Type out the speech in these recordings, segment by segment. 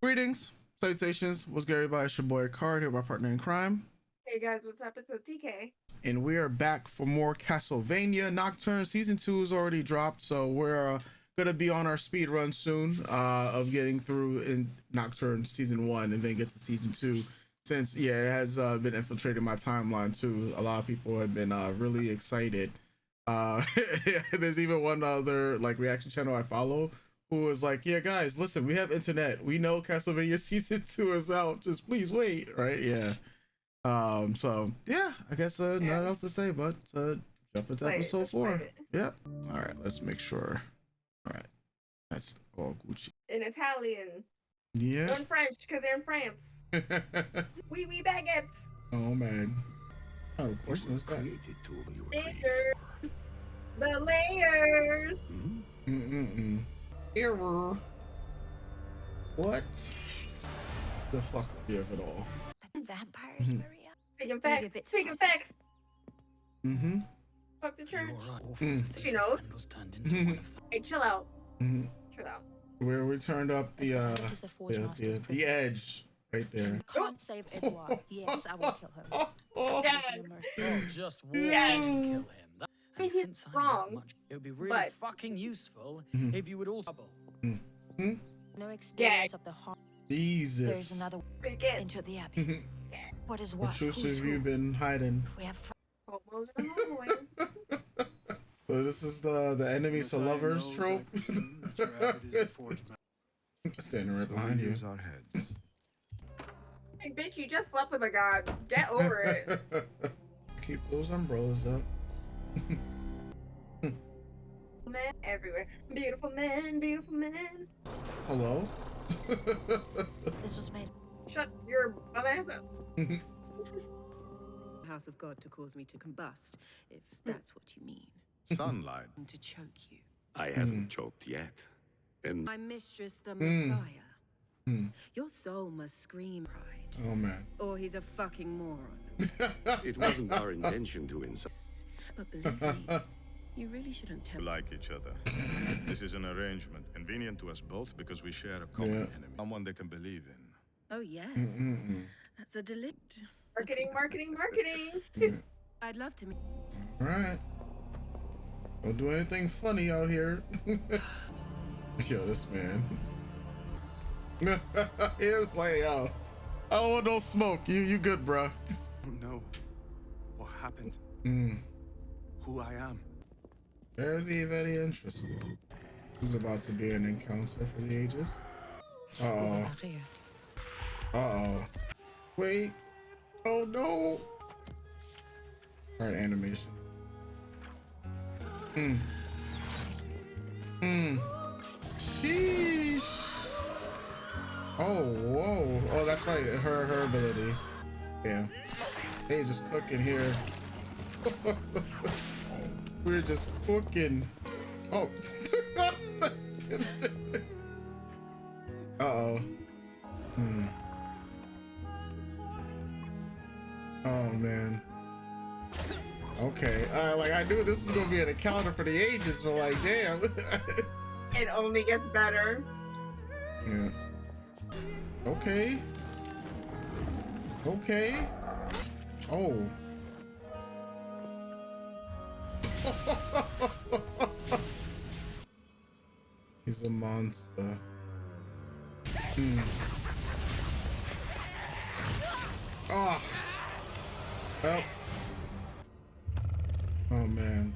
Greetings, salutations. What's Gary by? It's your boy Ekard here, my partner in crime. Hey guys, what's up? It's TK. And we are back for more Castlevania Nocturne. Season 2 is already dropped, so we're gonna be on our speed run soon of getting through in Nocturne Season 1 and then get to Season 2. Since, yeah, it has been infiltrating my timeline too. A lot of people have been really excited. There's even one other like reaction channel I follow who was like, yeah guys, listen, we have internet, we know Castlevania Season 2 is out, just please wait, right? Yeah. So yeah, I guess nothing else to say but jump into episode 4. Yep. All right, let's make sure. All right, that's all Gucci in Italian. Yeah, or in French because they're in France. Oui baguettes. Oh man, oh, of course is that layers. The layers. Error. What the fuck are of it all? Vampires, Maria. Speaking facts. Speaking facts. Fuck the church. She knows. Hey, chill out. Chill out. Where we turned up the edge right there. Can't save Edward. Yes, I will kill him. Just walk in and kill him. I mean, he's wrong. It would be really fucking useful if you would all double. No experience of the heart. Jesus. There's another into the abbey. What is what? What truths have you been hiding? We have So this is the enemies to lovers trope. Standing right behind you. Hey, bitch, you just slept with a god. Get over it. Keep those umbrellas up. Men everywhere. Beautiful men, beautiful men. Hello? This was made. Shut your bum ass up. House of God to cause me to combust, if that's what you mean. Sunlight. To choke you. I haven't choked yet. And My mistress, the Messiah. Your soul must scream pride. Oh man. Or he's a fucking moron. it wasn't our intention to insult. But believe me, you really shouldn't tell. Like each other. This is an arrangement convenient to us both because we share a common enemy, someone they can believe in. Oh yes, that's a delict. Marketing. I'd love to meet. All right. Don't do anything funny out here. Yo, this man. He's like, yo, I don't want no smoke. You good, bruh. I don't know what happened. Who I am. Very interesting. This is about to be an encounter for the ages. Wait. Oh no. All right, animation. Sheesh. Oh, whoa. Oh, that's right. Her ability. Damn. They just cooking here. We're just cooking. Oh. Uh-oh. Oh man. Okay. Like I knew this was gonna be an encounter for the ages, so like damn. It only gets better. Yeah. Okay. Oh. He's a monster. Oh. Well. Oh man.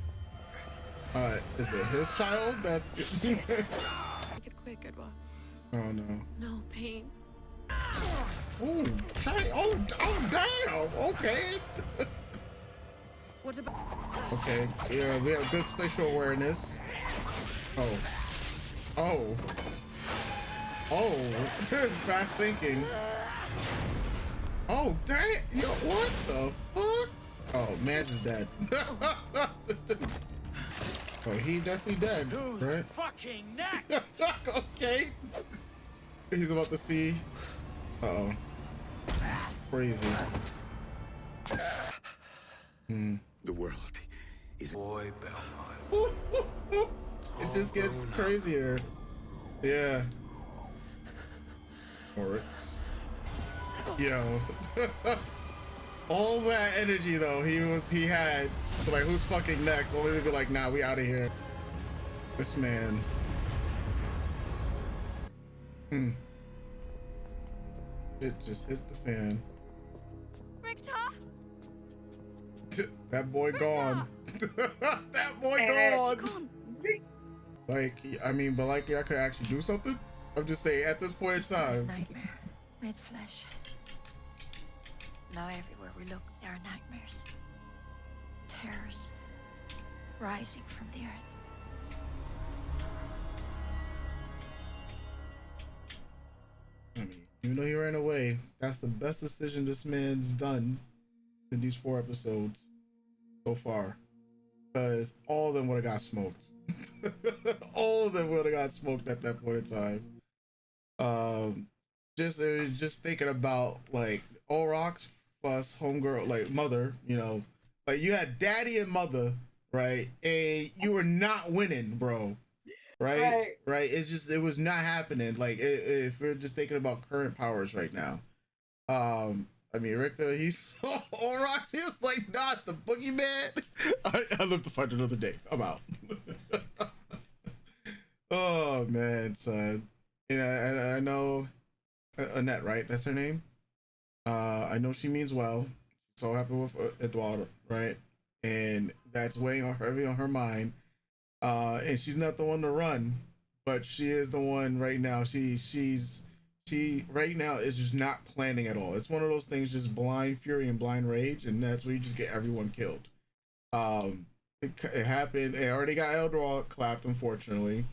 Is it his child? That's good. Make it quick, Edward. Oh no. No pain. Oh, damn. Okay. What about? Okay. Yeah, we have good spatial awareness. Oh. Fast thinking. Oh, dang. Yo, what the fuck? Oh, man's is dead. Oh, he definitely dead, right? Fucking next. Okay. He's about to see. Uh-oh. Crazy. the world is Boy, Belmont. It just gets crazier. Yeah. Oryx. Yo. All that energy though he had, so like who's fucking next? Only to be like, nah, we out of here. This man. It just hit the fan. Richter! That boy gone. That boy gone. Like, I mean, but like, I could actually do something. I'm just saying, at this point in time. Nightmare, made flesh. Now everywhere we look, there are nightmares. Terrors rising from the earth. I mean, even though he ran away, that's the best decision this man's done in these 4 episodes so far. Because all of them would have got smoked. All of them would have got smoked at that point in time. Just thinking about like Orox plus homegirl, like mother, you know, like you had daddy and mother, right? And you were not winning, bro. Right? It was not happening. Like if we're just thinking about current powers right now. I mean, Richter, he's Orox, he was like, not the boogeyman. I live to fight another day. I'm out. Oh man, son. You know, I know Annette, right? That's her name. I know she means well. So happy with Eduardo, right? And that's weighing on heavy on her mind. And she's not the one to run, but she is the one right now. She right now is just not planning at all. It's one of those things, just blind fury and blind rage, and that's where you just get everyone killed. It happened. It already got Eldor clapped, unfortunately.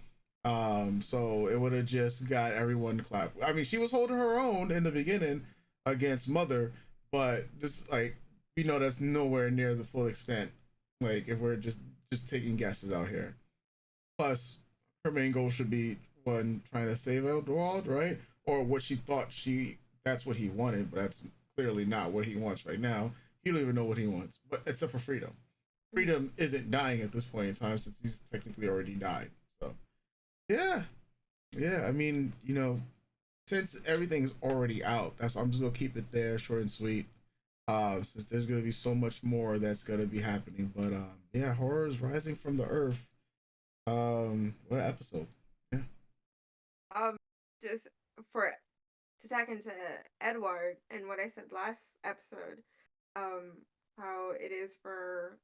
So it would have just got everyone clapped. I mean, she was holding her own in the beginning against Mother, but just like, we know that's nowhere near the full extent. Like, if we're just taking guesses out here. Plus, her main goal should be one, trying to save Eldorald, right? Or what she thought that's what he wanted, but that's clearly not what he wants right now. He don't even know what he wants, but except for freedom. Freedom isn't dying at this point in time since he's technically already died. So, yeah. I mean, you know, since everything's already out, I'm just gonna keep it there, short and sweet. Since there's gonna be so much more that's gonna be happening, but yeah, horrors rising from the earth. What episode? Yeah. Just to tack into Edward and what I said last episode, how it is for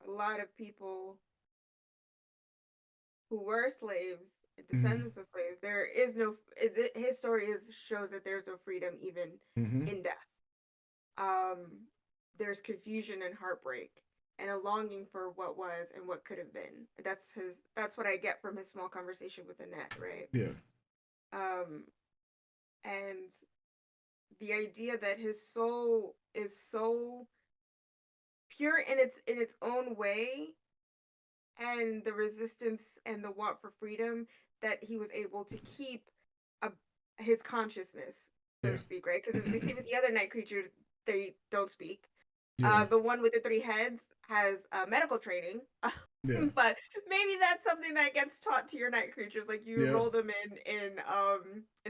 a lot of people who were slaves, descendants of slaves. There is no. His story shows that there's no freedom even in death. There's confusion and heartbreak and a longing for what was and what could have been. That's what I get from his small conversation with Annette, right? Yeah. And the idea that his soul is so pure in its own way, and the resistance and the want for freedom, that he was able to keep his consciousness, so to speak, right? Because as we see with the other night creatures, they don't speak. Yeah. The one with the 3 heads has medical training. Yeah. But maybe that's something that gets taught to your night creatures, like you roll them in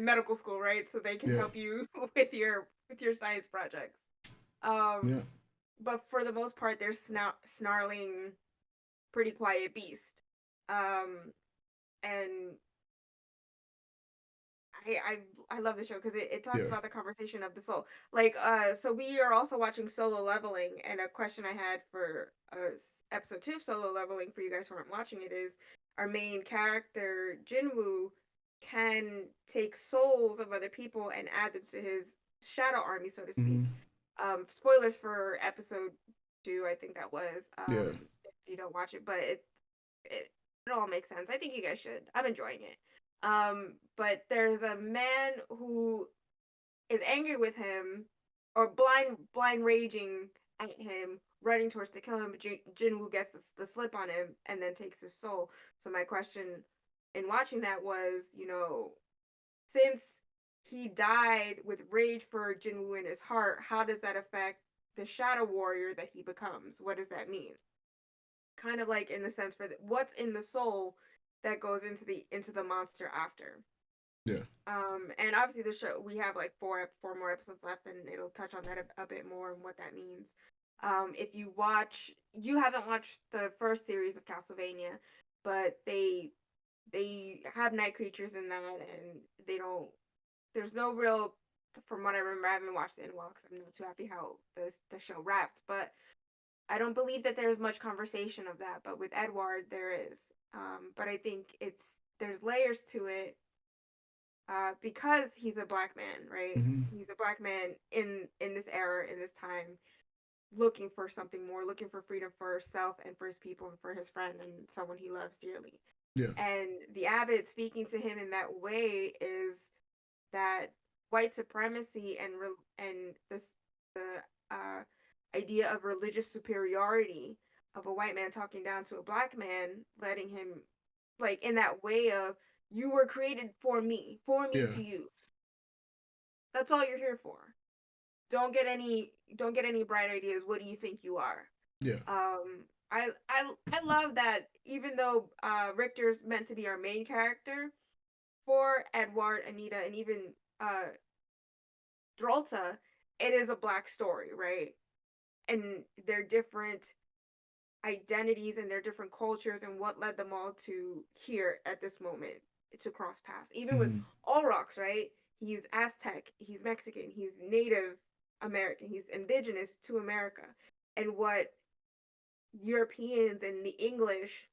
medical school, right? So they can help you with your science projects. But for the most part, they're snarling, pretty quiet beast. And I love the show because it talks about the conversation of the soul. Like, so we are also watching Solo Leveling, and a question I had for episode 2 of Solo Leveling for you guys who aren't watching it is, our main character Jinwoo can take souls of other people and add them to his shadow army, so to speak. Spoilers for episode 2, I think that was. If you don't watch it, but it all makes sense. I think you guys should. I'm enjoying it. But there's a man who is angry with him, or blind raging at him, running towards to kill him, but Jinwoo gets the slip on him and then takes his soul. So my question in watching that was, you know, since he died with rage for Jinwoo in his heart, how does that affect the shadow warrior that he becomes? What does that mean? Kind of like in the sense for what's in the soul that goes into the monster after. Yeah. And obviously the show, we have like four more episodes left, and it'll touch on that a bit more and what that means. If you haven't watched the first series of Castlevania, but they have night creatures in that, and they don't. There's no real, from what I remember, I haven't watched it in a while because I'm not too happy how the show wrapped. But I don't believe that there's much conversation of that. But with Edward, there is. But I think there's layers to it, because he's a black man, right? Hmm. He's a black man in this era, in this time, looking for something more, looking for freedom for himself and for his people and for his friend and someone he loves dearly. Yeah. And the abbot speaking to him in that way is that white supremacy and the idea of religious superiority of a white man talking down to a black man, letting him, like, in that way of, you were created for me Yeah. to use. That's all you're here for. Don't get any bright ideas. What do you think you are? Yeah. I love that, even though Richter's meant to be our main character, for Edward, Anita, and even Drolta, it is a black story, right? And their different identities and their different cultures and what led them all to here at this moment to cross paths. Even with Hmm. Olrox, right? He's Aztec, he's Mexican, he's Native American, he's indigenous to America. And what Europeans and the English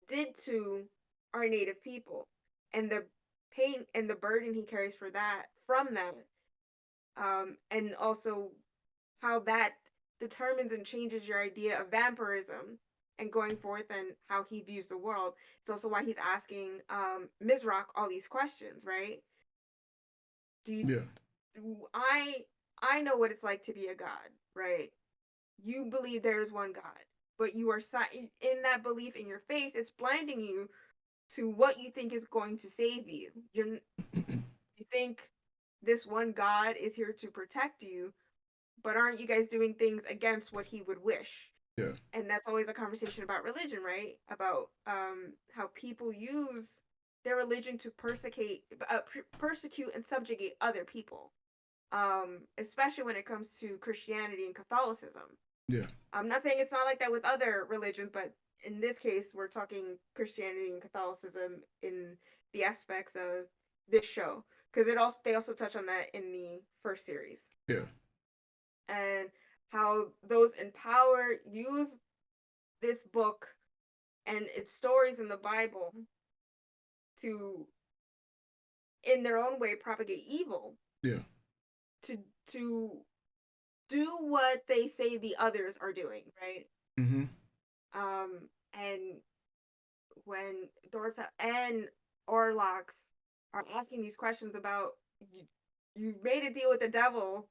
did to our native people, and the pain and the burden he carries for that, from that, and also how that determines and changes your idea of vampirism and going forth and how he views the world. It's also why he's asking Mizrock all these questions, right? Do you Yeah. I know what it's like to be a god, right? You believe there is one God, but you are in that belief, in your faith, it's blinding you to what you think is going to save you. You think this one God is here to protect you, but aren't you guys doing things against what he would wish? Yeah. And that's always a conversation about religion, right? About how people use their religion to persecute and subjugate other people, especially when it comes to Christianity and Catholicism. Yeah. I'm not saying it's not like that with other religions, but in this case, we're talking Christianity and Catholicism in the aspects of this show, because they also touch on that in the first series, Yeah. and how those in power use this book and its stories in the Bible to, in their own way, propagate evil. Yeah. To do what they say the others are doing, right? Hmm. And when Dorta and Orlox are asking these questions about, you made a deal with the devil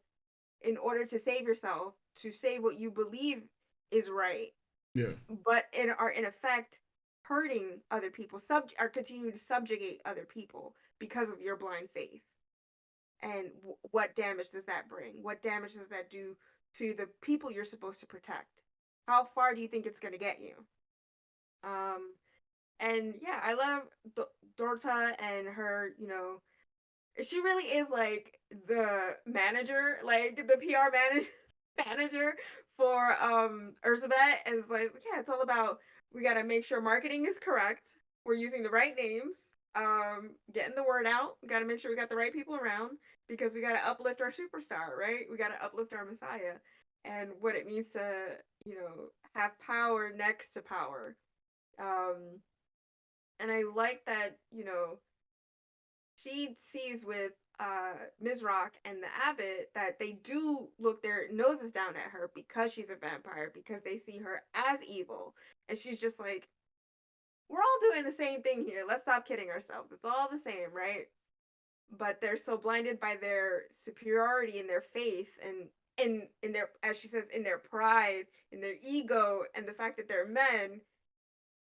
in order to save yourself, to save what you believe is right, Yeah. but are in effect hurting other people, are continuing to subjugate other people because of your blind faith. And what damage does that bring? What damage does that do to the people you're supposed to protect? How far do you think it's going to get you? And yeah, I love Dorta and her, she really is like the manager, like the PR manager for Urzabet. And it's like, yeah, it's all about, we got to make sure marketing is correct. We're using the right names, getting the word out. We got to make sure we got the right people around, because we got to uplift our superstar, right? We got to uplift our Messiah, and what it means to, have power next to power. And I like that, she sees with Mizrock and the abbot that they do look their noses down at her because she's a vampire, because they see her as evil. And she's just like, we're all doing the same thing here. Let's stop kidding ourselves. It's all the same, right? But they're so blinded by their superiority and their faith, and in their, as she says, in their pride, in their ego, and the fact that they're men,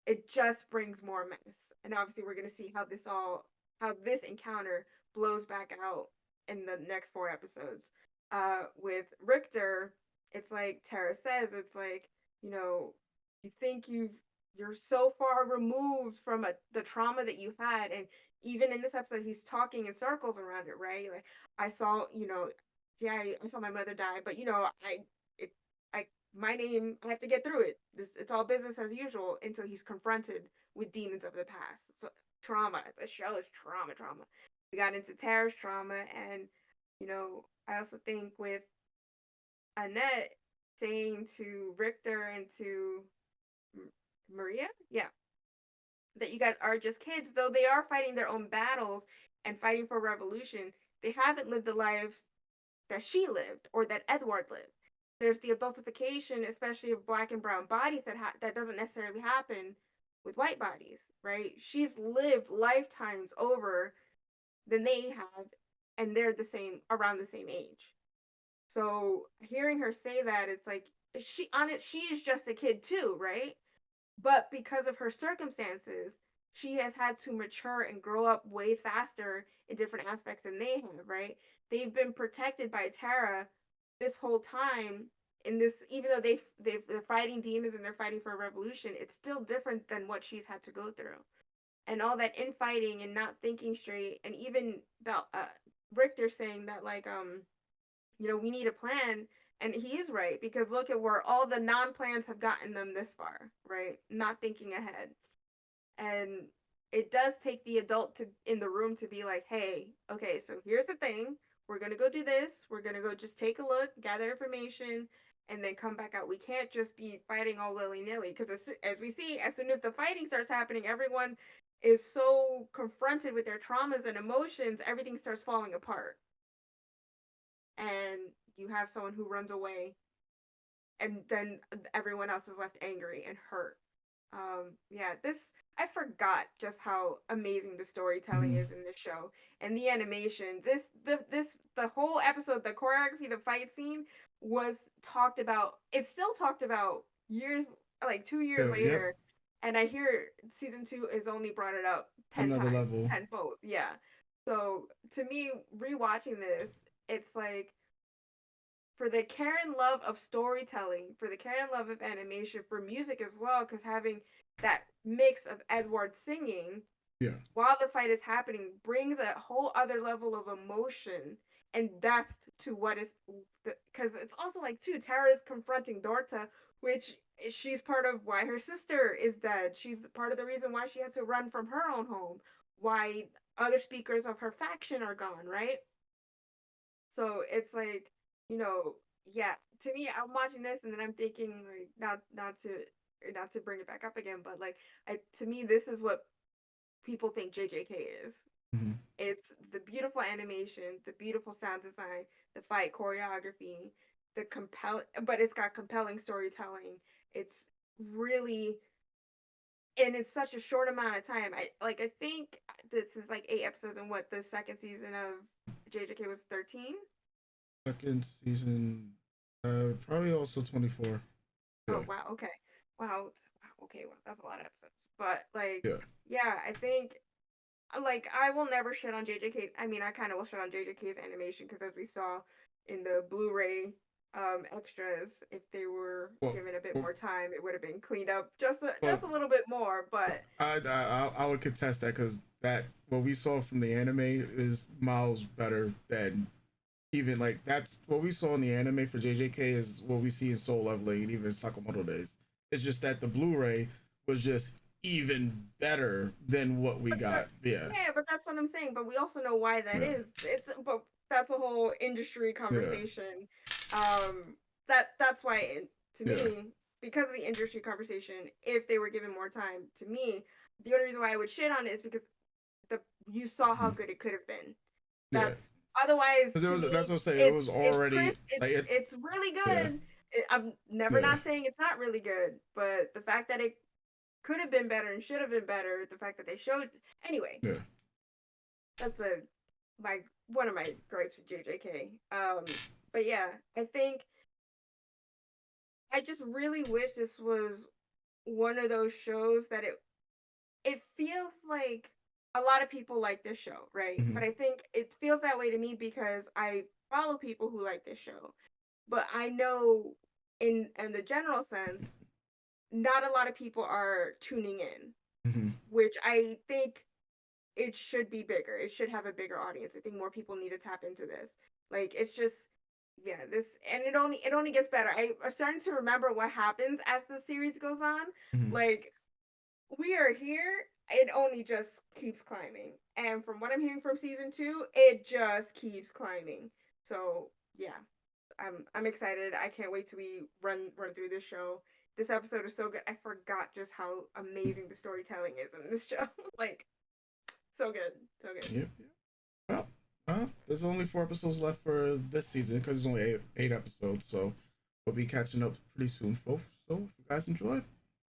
it just brings more mess. And obviously we're going to see how this encounter blows back out in the next 4 episodes. With Richter, it's like Tara says, it's like, you think you've you're so far removed from the trauma that you had. And even in this episode, he's talking in circles around it, right? Like, I saw, yeah, I saw my mother die, but it, I, my name, I have to get through it. It's all business as usual until he's confronted with demons of the past. So trauma. The show is trauma. We got into Tara's trauma, and I also think with Annette saying to Richter and to Maria, yeah, that you guys are just kids, though they are fighting their own battles and fighting for revolution. They haven't lived the lives that she lived or that Edward lived. There's the adultification, especially of black and brown bodies, that doesn't necessarily happen with white bodies, right? She's lived lifetimes over than they have, and they're around the same age. So hearing her say that, it's like she is just a kid too, right? But because of her circumstances, she has had to mature and grow up way faster in different aspects than they have, right? They've been protected by Tara this whole time. In this, even though they're fighting demons and they're fighting for a revolution, it's still different than what she's had to go through. And all that infighting and not thinking straight, and even about Richter saying that, like, we need a plan. And he is right, because look at where all the non-plans have gotten them this far, right? Not thinking ahead. And it does take the adult in the room to be like, hey, okay, so here's the thing. We're going to go do this. We're going to go just take a look, gather information, and then come back out. We can't just be fighting all willy-nilly, because as we see, as soon as the fighting starts happening, everyone is so confronted with their traumas and emotions, everything starts falling apart. And you have someone who runs away, and then everyone else is left angry and hurt. I forgot just how amazing the storytelling is in this show, and the animation. The whole episode, the choreography, the fight scene was talked about. It's still talked about years, like 2 years later. And I hear season 2 has only brought it up 10 Another times, level. tenfold. Yeah. So to me, rewatching this, it's like, for the care and love of storytelling, for the care and love of animation, for music as well, because having that mix of Edward singing while the fight is happening brings a whole other level of emotion and depth to what is, because it's also like, too, Tara's confronting Dorta, which she's part of why her sister is dead. She's part of the reason why she has to run from her own home, why other speakers of her faction are gone, right? So it's like, yeah, to me, I'm watching this and then I'm thinking, like, not to bring it back up again, but like, to me, this is what people think JJK is. It's the beautiful animation, the beautiful sound design, the fight choreography, but it's got compelling storytelling. It's really, and it's such a short amount of time. I think this is like 8 episodes, and what, the second season of JJK was 13. Second season, probably also 24. Oh wow, okay. Wow, okay, well, that's a lot of episodes. But like, yeah, I think, like, I will never shit on JJK. I mean, I kind of will shit on JJK's animation, because as we saw in the Blu-ray extras, if they were given a bit more time, it would have been cleaned up just a little bit more. But I would contest that, because what we saw from the anime is miles better than, even, like, that's what we saw in the anime for JJK is what we see in Soul Leveling and even Sakamoto Days. It's just that the Blu-ray was just even better than what we got. Yeah, but that's what I'm saying. But we also know why that is. But that's a whole industry conversation. That's why, to me, because of the industry conversation, if they were given more time, to me, the only reason why I would shit on it is because you saw how good it could have been. That's otherwise. That's what I'm saying. It was already it's really good. I'm never not saying it's not really good, but the fact that it could have been better and should have been better, the fact that they showed, anyway. That's one of my gripes with JJK. But yeah, I think I just really wish this was one of those shows that it feels like a lot of people like this show, right? But I think it feels that way to me because I follow people who like this show. But I know in the general sense, not a lot of people are tuning in, Mm-hmm. which I think it should be bigger. It should have a bigger audience. I think more people need to tap into this. Like it's just yeah, this and it only gets better. I'm starting to remember what happens as the series goes on. Mm-hmm. Like we are here, it only just keeps climbing. And from what I'm hearing from season 2, it just keeps climbing. So yeah, I'm excited. I can't wait till we run through this show. This episode is so good. I forgot just how amazing the storytelling is in this show. Like so good, so good. Yep. Well, there's only 4 episodes left for this season because it's only eight episodes. So we'll be catching up pretty soon, folks. So if you guys enjoyed,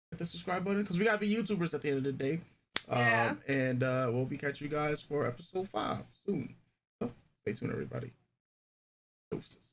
hit the subscribe button because we gotta be YouTubers at the end of the day. Yeah. And we'll be catching you guys for episode 5 soon. So stay tuned, everybody. Doses.